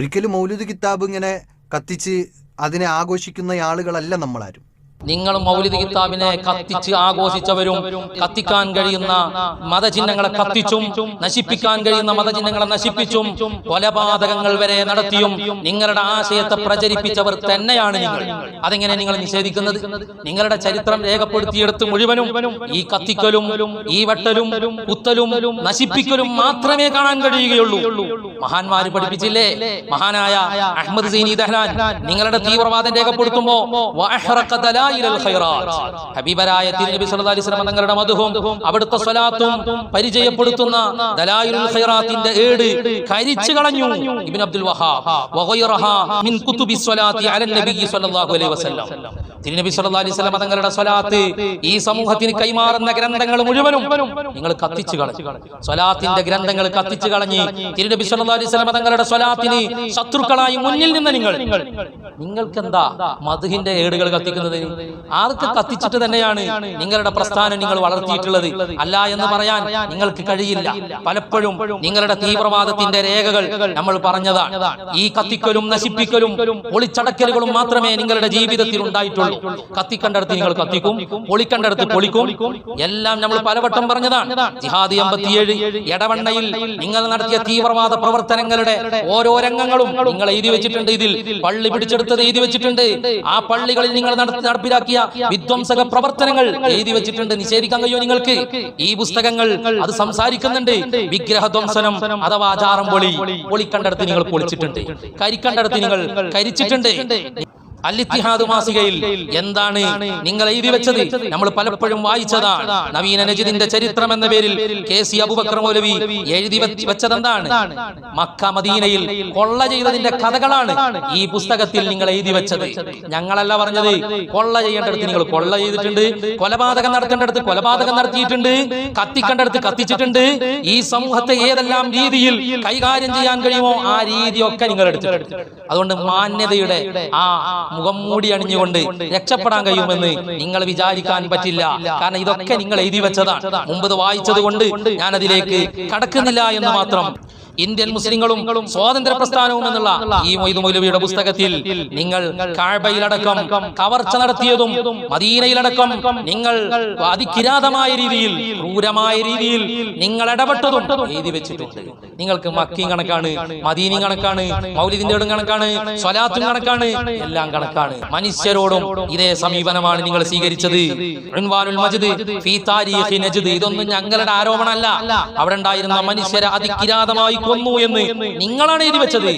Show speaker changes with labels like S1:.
S1: ഒരിക്കലും മൗലിദ് കിതാബ് ഇങ്ങനെ കത്തിച്ച് അതിനെ ആഘോഷിക്കുന്ന ആളുകളല്ല നമ്മളാരും.
S2: നിങ്ങൾ മൗലിദ് കിതാബിനെ കത്തിച്ച് ആഘോഷിച്ചവരും കത്തിക്കാൻ കഴിയുന്ന മതചിഹ്നങ്ങളെ കത്തിച്ചും നശിപ്പിക്കാൻ കഴിയുന്ന മതചിഹ്നങ്ങളെ നശിപ്പിച്ചും കൊലപാതകങ്ങൾ വരെ നടത്തിയും നിങ്ങളുടെ ആശയത്തെ പ്രചരിപ്പിച്ചവർ തന്നെയാണ് നിങ്ങൾ. അതെങ്ങനെ നിങ്ങൾ നിഷേധിക്കുന്നത്? നിങ്ങളുടെ ചരിത്രം രേഖപ്പെടുത്തിയെടുത്ത് മുഴുവനും ഈ കത്തിക്കലും ഈ വെട്ടലും കുത്തലും നശിപ്പിക്കലും മാത്രമേ കാണാൻ കഴിയുകയുള്ളൂ. മഹാന്മാര് പഠിപ്പിച്ചില്ലേ? മഹാനായ അഹ്മദ് സീനി ദഹ്ലാൻ നിങ്ങളുടെ തീവ്രവാദം രേഖപ്പെടുത്തുമ്പോ ഹബീബരായ തിരുനബി സല്ലല്ലാഹു അലൈഹി വസല്ലം തങ്ങളുടെ മദ്ഹും അവിടുത്തെ സ്വലാത്തും പരിചയപ്പെടുത്തുന്ന ദലായിലുൽ ഖൈറാത്തിന്റെ ഏട് കരിച്ചു കളഞ്ഞു ഇബ്നു അബ്ദുൽ വഹാബ് വഗൈറഹാ മിൻ കുതുബിസ് സ്വലാത്തി അലൻ നബി സല്ലല്ലാഹു അലൈഹി വസല്ലം. തിരുനബി സല്ലല്ലാഹു അലൈഹി വസല്ലം തങ്ങളുടെ സ്വലാത്ത് ഈ സമൂഹത്തിന് കൈമാറുന്ന ഗ്രന്ഥങ്ങൾ മുഴുവനും നിങ്ങൾ കത്തിച്ചു കളഞ്ഞു. സ്വലാത്തിന്റെ ഗ്രന്ഥങ്ങൾ കത്തിച്ചു കളഞ്ഞ് തിരുനബി സല്ലല്ലാഹു അലൈഹി വസല്ലം തങ്ങളുടെ സ്വലാത്തിന് ശത്രുക്കളായി മുന്നിൽ നിന്ന് നിങ്ങൾക്ക് എന്താ മദ്ഹിന്റെ ഏടുകൾ കത്തിക്കുന്നത്? ആർക്ക് കത്തിച്ചിട്ട് തന്നെയാണ് നിങ്ങളുടെ പ്രസ്ഥാനം നിങ്ങൾ വളർത്തിയിട്ടുള്ളത്. അല്ല എന്ന് പറയാൻ നിങ്ങൾക്ക് കഴിയില്ല. പലപ്പോഴും നിങ്ങളുടെ തീവ്രവാദത്തിന്റെ രേഖകൾ നമ്മൾ പറഞ്ഞതാണ്. ഈ കത്തിക്കലും നശിപ്പിക്കലും പൊളിച്ചടക്കലുകളും മാത്രമേ നിങ്ങളുടെ ജീവിതത്തിൽ ഉണ്ടായിട്ടുള്ളൂ. കത്തിക്കണ്ടടുത്ത് നിങ്ങൾ കത്തിക്കും, പൊളിക്കണ്ടടുത്ത് പൊളിക്കും. എല്ലാം നമ്മൾ പലവട്ടം പറഞ്ഞതാണ്. ജിഹാദി 57 എടവണ്ണയിൽ നിങ്ങൾ നടത്തിയ തീവ്രവാദ പ്രവർത്തനങ്ങളുടെ ഓരോ രംഗങ്ങളും നിങ്ങൾ എഴുതി വെച്ചിട്ടുണ്ട്. ഇതിൽ പള്ളി പിടിച്ചെടുത്തത് എഴുതി വെച്ചിട്ടുണ്ട്. ആ പള്ളികളിൽ നിങ്ങൾ നടപ്പിലാക്കിയ വിധ്വംസക പ്രവർത്തനങ്ങൾ എഴുതി വെച്ചിട്ടുണ്ട്. നിഷേധിക്കാൻ കഴിയോ നിങ്ങൾക്ക്? ഈ പുസ്തകങ്ങൾ അത് സംസാരിക്കുന്നുണ്ട്. വിഗ്രഹധ്വംസനം അഥവാ ആചാരം പൊളിക്കണ്ടടുത്ത് നിങ്ങൾ പൊളിച്ചിട്ടുണ്ട്, കരിക്കണ്ടടുത്ത് നിങ്ങൾ കരിച്ചിട്ടുണ്ട്. അൽ-ഇത്തിഹാദ് മാസികയിൽ എന്താണ് നിങ്ങൾ എഴുതി വെച്ചത്? നമ്മൾ പലപ്പോഴും വായിച്ചതാണ്. നവീന നജ്ദിന്റെ ചരിത്രം എന്ന പേരിൽ കെ.സി. അബൂബക്കർ മൗലവി എഴുതി വെച്ചത് എന്താണ്? മക്ക മദീനയിൽ കൊള്ള ചെയ്തതിന്റെ കഥകളാണ് ഈ പുസ്തകത്തിൽ നിങ്ങൾ എഴുതി വെച്ചത്. ഞങ്ങളല്ല പറഞ്ഞത്. കൊള്ള ചെയ്യേണ്ടടുത്ത് നിങ്ങൾ കൊള്ള ചെയ്തിട്ടുണ്ട്, കൊലപാതകം നടത്തേണ്ടടുത്ത് കൊലപാതകം നടത്തിയിട്ടുണ്ട്, കത്തിക്കേണ്ടടുത്ത് കത്തിച്ചിട്ടുണ്ട്. ഈ സമൂഹത്തെ ഏതെല്ലാം രീതിയിൽ കൈകാര്യം ചെയ്യാൻ കഴിയുമോ ആ രീതിയൊക്കെ നിങ്ങൾ എടുത്തിട്ടുണ്ട്. അതുകൊണ്ട് മാന്യതയുടെ ആ മുഖം മൂടി അണിഞ്ഞുകൊണ്ട് രക്ഷപ്പെടാൻ കഴിയുമെന്ന് നിങ്ങൾ വിചാരിക്കാൻ പറ്റില്ല. കാരണം ഇതൊക്കെ നിങ്ങൾ എഴുതി വെച്ചതാണ്. മുമ്പ് വായിച്ചത് കൊണ്ട് ഞാൻ അതിലേക്ക് കടക്കുന്നില്ല എന്ന് മാത്രം. ഇന്ത്യൻ മുസ്ലിങ്ങളും സ്വാതന്ത്ര്യ പ്രസ്ഥാനവും എന്നുള്ള ഈ മൊയ്ദ് മൗലവിയുടെ പുസ്തകത്തിൽ നിങ്ങൾ കഅബയിലടക്കം കവർച്ച നടത്തിയതും മദീനയിലടക്കം നിങ്ങൾ അതികിരാതമായ രീതിയിൽ ക്രൂരമായ രീതിയിൽ നിങ്ങൾ ഇടപെട്ടതും എഴുതി വെച്ചിട്ടുണ്ട്. നിങ്ങൾക്ക് മക്കീം കണക്കാണ്, മദീനയും കണക്കാണ്, മൗലിദിന്റെ ഏടും കണക്കാണ്, സ്വലാത്തും കണക്കാണ്, എല്ലാം കണക്കാണ്. മനുഷ്യരോടും ഇതേ സമീപനമാണ് നിങ്ങൾ സ്വീകരിച്ചത്. ഉൻവാനുൽ മജ്ദ് ഫീ താരീഖി നജ്ദ് ഇതൊന്നും ഞങ്ങളുടെ ആരോപണമല്ല. അവിടെ ഉണ്ടായിരുന്ന മനുഷ്യരെ അതികിരാതമായി കൊന്നു എന്ന് നിങ്ങളാണ് എഴുതി വെച്ചത്.